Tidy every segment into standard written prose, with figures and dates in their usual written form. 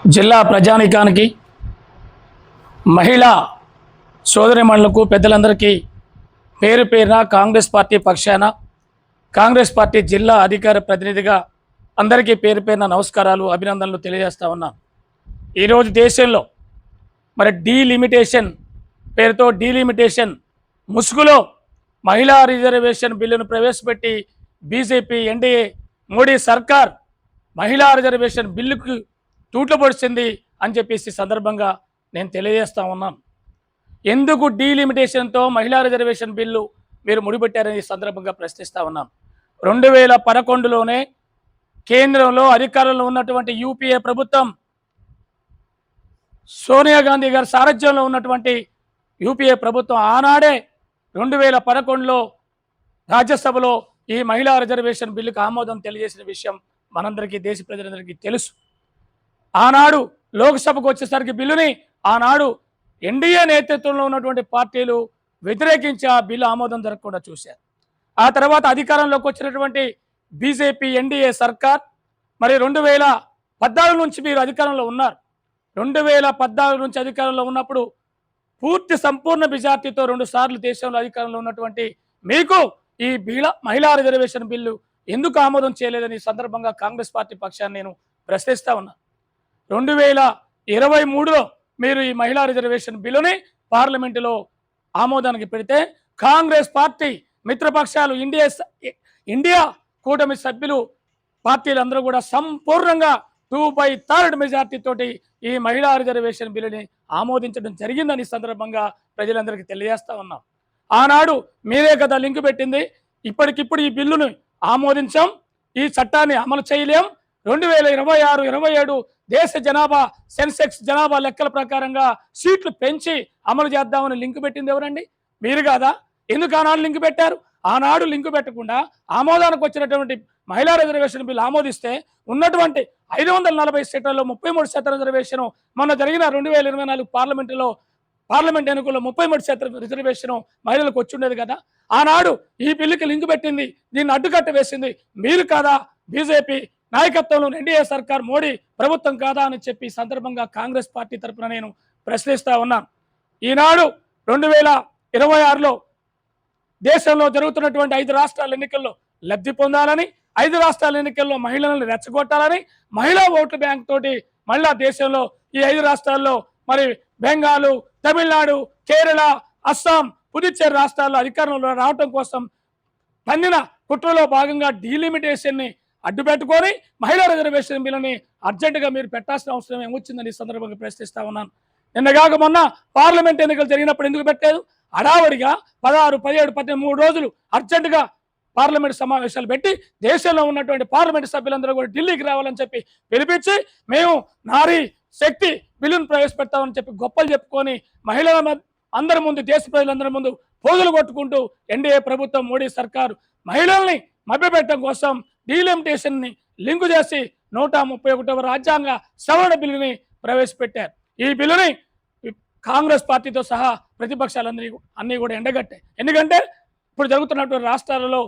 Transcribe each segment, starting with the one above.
జిల్లా ప్రజానీకానికి మహిళా సోదరిమణులకు పెద్దలందరికీ పేరు పేరున కాంగ్రెస్ పార్టీ పక్షాన కాంగ్రెస్ పార్టీ జిల్లా అధికార ప్రతినిధిగా అందరికీ పేరు పేరున నమస్కారాలు అభినందనలు తెలియజేస్తా ఉన్నాను. ఈరోజు దేశంలో డీలిమిటేషన్ పేరుతో డీలిమిటేషన్ ముసుగులో మహిళా రిజర్వేషన్ బిల్లును ప్రవేశపెట్టి బీజేపీ ఎన్డీఏ మోడీ సర్కార్ మహిళా రిజర్వేషన్ బిల్లుకు తూట్లు పొడిచింది అని చెప్పేసి సందర్భంగా నేను తెలియజేస్తా ఉన్నాను. ఎందుకు డీలిమిటేషన్తో మహిళా రిజర్వేషన్ బిల్లు మీరు ముడిపెట్టారని సందర్భంగా ప్రశ్నిస్తూ ఉన్నాను. 2011లోనే కేంద్రంలో అధికారంలో ఉన్నటువంటి యూపీఏ ప్రభుత్వం, సోనియా గాంధీ గారి సారథ్యంలో ఉన్నటువంటి యూపీఏ ప్రభుత్వం ఆనాడే 2011లో రాజ్యసభలో ఈ మహిళా రిజర్వేషన్ బిల్లుకు ఆమోదం తెలియజేసిన విషయం మనందరికీ, దేశ ప్రజలందరికీ తెలుసు. ఆనాడు లోక్సభకు వచ్చేసరికి బిల్లుని ఆనాడు ఎన్డీఏ నేతృత్వంలో ఉన్నటువంటి పార్టీలు వ్యతిరేకించి ఆ బిల్లు ఆమోదం జరగకుండా చూశారు. ఆ తర్వాత అధికారంలోకి వచ్చినటువంటి బీజేపీ ఎన్డీఏ సర్కార్ 2014 నుంచి మీరు అధికారంలో ఉన్నారు. 2014 నుంచి అధికారంలో ఉన్నప్పుడు పూర్తి సంపూర్ణ మెజార్టీతో 2 సార్లు దేశంలో అధికారంలో ఉన్నటువంటి మీకు ఈ మహిళా రిజర్వేషన్ బిల్లు ఎందుకు ఆమోదం చేయలేదని సందర్భంగా కాంగ్రెస్ పార్టీ పక్షాన్ని నేను ప్రశ్నిస్తా ఉన్నా. 2023లో మీరు ఈ మహిళా రిజర్వేషన్ బిల్లుని పార్లమెంటులో ఆమోదానికి పెడితే కాంగ్రెస్ పార్టీ మిత్రపక్షాలు ఇండియా కూటమి సభ్యులు పార్టీలందరూ కూడా సంపూర్ణంగా 2/3 మెజార్టీ తోటి ఈ మహిళా రిజర్వేషన్ బిల్లుని ఆమోదించడం జరిగిందని సందర్భంగా ప్రజలందరికీ తెలియజేస్తా ఉన్నాం. ఆనాడు మీరే కదా లింక్ పెట్టింది, ఇప్పటికిప్పుడు ఈ బిల్లును ఆమోదించాం, ఈ చట్టాన్ని అమలు చేయలేం, 2026-27 దేశ జనాభా సెన్సెక్స్ జనాభా లెక్కల ప్రకారంగా సీట్లు పెంచి అమలు చేద్దామని లింక్ పెట్టింది ఎవరండి? మీరు కాదా? ఎందుకు ఆనాడు లింక్ పెట్టారు? ఆనాడు లింక్ పెట్టకుండా ఆమోదానికి వచ్చినటువంటి మహిళా రిజర్వేషన్ బిల్లు ఆమోదిస్తే ఉన్నటువంటి 540 సీట్లలో 33% రిజర్వేషన్, మొన్న జరిగిన 2024 పార్లమెంట్ ఎన్నికల్లో 33% రిజర్వేషన్ మహిళలకు వచ్చి ఉండేది కదా. ఆనాడు ఈ బిల్లుకి లింక్ పెట్టింది, దీన్ని అడ్డుకట్ట వేసింది మీరు కాదా? బీజేపీ నాయకత్వంలో ఎన్డీఏ సర్కార్, మోడీ ప్రభుత్వం కాదా అని చెప్పి సందర్భంగా కాంగ్రెస్ పార్టీ తరఫున నేను ప్రశ్నిస్తా ఉన్నాను. ఈనాడు 2026లో దేశంలో జరుగుతున్నటువంటి 5 రాష్ట్రాల ఎన్నికల్లో లబ్ధి పొందాలని, 5 రాష్ట్రాల ఎన్నికల్లో మహిళలను రెచ్చగొట్టాలని, మహిళా ఓటు బ్యాంక్ తోటి మళ్ళా దేశంలో ఈ 5 రాష్ట్రాల్లో బెంగాలు, తమిళనాడు, కేరళ, అస్సాం, పుదుచ్చేరి రాష్ట్రాల్లో అధికారంలో రావటం కోసం పన్నిన కుట్రలో భాగంగా డీలిమిటేషన్ని అడ్డు పెట్టుకొని మహిళా రిజర్వేషన్ బిల్లుని అర్జెంటుగా మీరు పెట్టాల్సిన అవసరం ఏమొచ్చిందని ఈ సందర్భంగా ప్రశ్నిస్తా ఉన్నాను. నిన్నగాక మొన్న పార్లమెంట్ ఎన్నికలు జరిగినప్పుడు ఎందుకు పెట్టలేదు? హడావడిగా 16, 17, 13 రోజులు అర్జెంటుగా పార్లమెంట్ సమావేశాలు పెట్టి దేశంలో ఉన్నటువంటి పార్లమెంట్ సభ్యులందరూ కూడా ఢిల్లీకి రావాలని చెప్పి పిలిపించి మేము నారీ శక్తి బిల్లును ప్రవేశపెడతామని చెప్పి గొప్పలు చెప్పుకొని మహిళల అందరి ముందు, దేశ ప్రజలందరి ముందు పోజులు కొట్టుకుంటూ ఎన్డీఏ ప్రభుత్వం, మోడీ సర్కారు మహిళల్ని మభ్యపెట్టడం కోసం డీలిమిటేషన్ని లింకు చేసి 131వ రాజ్యాంగ సవరణ బిల్లుని ప్రవేశపెట్టారు. ఈ బిల్లుని కాంగ్రెస్ పార్టీతో సహా ప్రతిపక్షాలన్నీ కూడా ఎండగట్టాయి. ఎందుకంటే ఇప్పుడు జరుగుతున్నటువంటి రాష్ట్రాలలో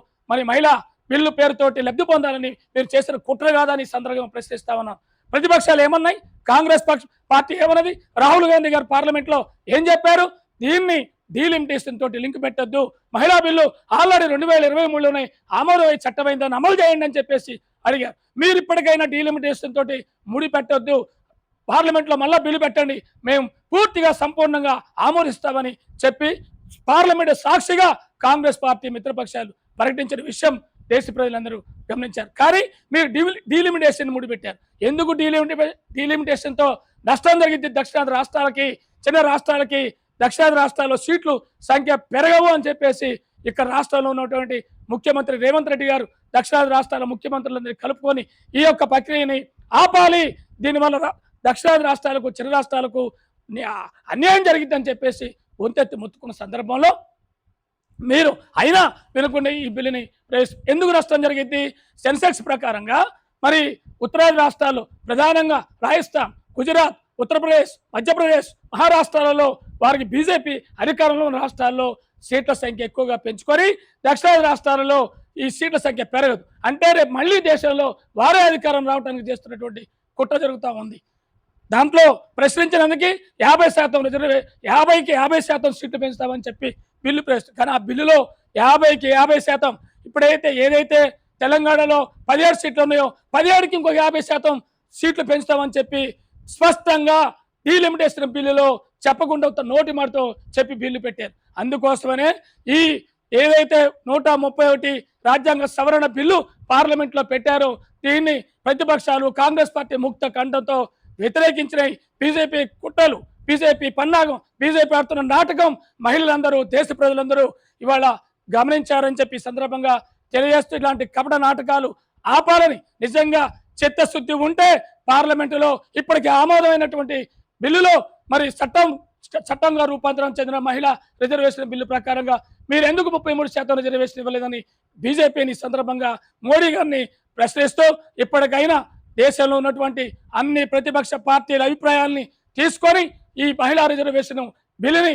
మహిళా బిల్లు పేరుతోటి లబ్ధి పొందాలని మీరు చేసిన కుట్ర కాదని సందర్భంగా ప్రశ్నిస్తా ఉన్నాం. ప్రతిపక్షాలు ఏమన్నాయి? కాంగ్రెస్ పార్టీ ఏమన్నది? రాహుల్ గాంధీ గారు పార్లమెంట్లో ఏం చెప్పారు? దీన్ని డీలిమిటేషన్ తోటి లింక్ పెట్టద్దు, మహిళా బిల్లు ఆల్రెడీ 2023లోనే ఆమోదమై చట్టమైందని అమలు చేయండి అని చెప్పేసి అడిగారు. మీరు ఇప్పటికైనా డీలిమిటేషన్ తోటి ముడి పెట్టొద్దు, పార్లమెంట్లో మళ్ళా బిల్లు పెట్టండి, మేము పూర్తిగా సంపూర్ణంగా ఆమోదిస్తామని చెప్పి పార్లమెంట్ సాక్షిగా కాంగ్రెస్ పార్టీ మిత్రపక్షాలు ప్రకటించిన విషయం దేశ ప్రజలందరూ గమనించారు. కానీ మీరు డీలిమిటేషన్ ముడిపెట్టారు. ఎందుకు డీలిమిటేషన్తో నష్టం జరిగింది? దక్షిణాది రాష్ట్రాలకి, చిన్న రాష్ట్రాలకి, దక్షిణాది రాష్ట్రాల్లో సీట్లు సంఖ్య పెరగవు అని చెప్పేసి ఇక్కడ రాష్ట్రంలో ఉన్నటువంటి ముఖ్యమంత్రి రేవంత్ రెడ్డి గారు దక్షిణాది రాష్ట్రాల ముఖ్యమంత్రులందరినీ కలుపుకొని ఈ యొక్క ప్రక్రియని ఆపాలి, దీనివల్ల దక్షిణాది రాష్ట్రాలకు, చిన్న రాష్ట్రాలకు అన్యాయం జరిగిందని చెప్పేసి గొంతెత్తి మొత్తుకున్న సందర్భంలో మీరు అయినా వినకుండా ఈ బిల్లుని ఎందుకు నష్టం జరిగింది? సెన్సెక్స్ ప్రకారంగా ఉత్తరాది రాష్ట్రాల్లో ప్రధానంగా రాజస్థాన్, గుజరాత్, ఉత్తరప్రదేశ్, మధ్యప్రదేశ్, మహారాష్ట్రాలలో వారికి బీజేపీ అధికారంలో ఉన్న రాష్ట్రాల్లో సీట్ల సంఖ్య ఎక్కువగా పెంచుకొని దక్షిణాది రాష్ట్రాలలో ఈ సీట్ల సంఖ్య పెరగదు. అంటే రేపు మళ్ళీ దేశంలో వారే అధికారం రావడానికి చేస్తున్నటువంటి కుట్ర జరుగుతూ ఉంది. దాంట్లో ప్రశ్నించినందుకు 50% రిజర్వేషన్, 50కి 50% సీట్లు పెంచుతామని చెప్పి బిల్లు ప్రవేశించారు. కానీ ఆ బిల్లులో 50కి 50% ఇప్పుడైతే ఏదైతే తెలంగాణలో 17 సీట్లు ఉన్నాయో 17కి ఇంకో 50% సీట్లు పెంచుతామని చెప్పి స్పష్టంగా డీలిమిటేషన్ బిల్లులో చెప్పకుండా నోటి మాటతో చెప్పి బిల్లు పెట్టారు. అందుకోసమనే ఈ ఏదైతే 131 రాజ్యాంగ సవరణ బిల్లు పార్లమెంట్లో పెట్టారో దీన్ని ప్రతిపక్షాలు కాంగ్రెస్ పార్టీ ముక్త కంఠంతో వ్యతిరేకించినాయి. బీజేపీ కుట్రలు, బీజేపీ పన్నాగం, బీజేపీ ఆడుతున్న నాటకం మహిళలందరూ, దేశ ప్రజలందరూ ఇవాళ గమనించారని చెప్పి సందర్భంగా తెలియజేస్తూ ఇలాంటి కపట నాటకాలు ఆపాలని, నిజంగా చిత్తశుద్ధి ఉంటే పార్లమెంటులో ఇప్పటికే ఆమోదమైనటువంటి బిల్లులో మరి చట్టంగా రూపాంతరం చెందిన మహిళా రిజర్వేషన్ బిల్లు ప్రకారంగా మీరు ఎందుకు 33% రిజర్వేషన్ ఇవ్వలేదని బీజేపీని సందర్భంగా మోడీ గారిని ప్రశ్నిస్తూ ఇప్పటికైనా దేశంలో ఉన్నటువంటి అన్ని ప్రతిపక్ష పార్టీల అభిప్రాయాల్ని తీసుకొని ఈ మహిళా రిజర్వేషన్ బిల్లుని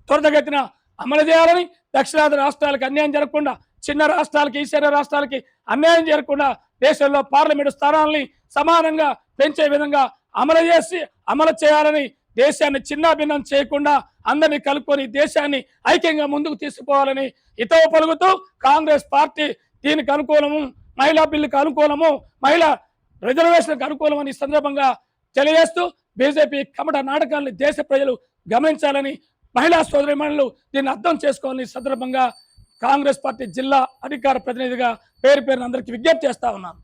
త్వరితగతిన అమలు చేయాలని, దక్షిణాది రాష్ట్రాలకు అన్యాయం జరగకుండా, చిన్న రాష్ట్రాలకి, ఈశాన్య రాష్ట్రాలకి అన్యాయం జరగకుండా దేశంలో పార్లమెంటు స్థానాల్ని సమానంగా పెంచే విధంగా అమలు చేయాలని, దేశాన్ని చిన్నాభిన్నం చేయకుండా అందరినీ కలుపుకొని దేశాన్ని ఐక్యంగా ముందుకు తీసుకుపోవాలని హితవు పలుకుతూ కాంగ్రెస్ పార్టీ దీనికి అనుకూలము, మహిళా బిల్లుకు అనుకూలము, మహిళా రిజర్వేషన్కు అనుకూలమని సందర్భంగా తెలియజేస్తూ బీజేపీ కమట నాటకాలను దేశ ప్రజలు గమనించాలని, మహిళా సోదరిమణులు దీన్ని అర్థం చేసుకోవాలని సందర్భంగా కాంగ్రెస్ పార్టీ జిల్లా అధికార ప్రతినిధిగా పేరు పేరున అందరికీ విజ్ఞప్తి చేస్తా ఉన్నాను.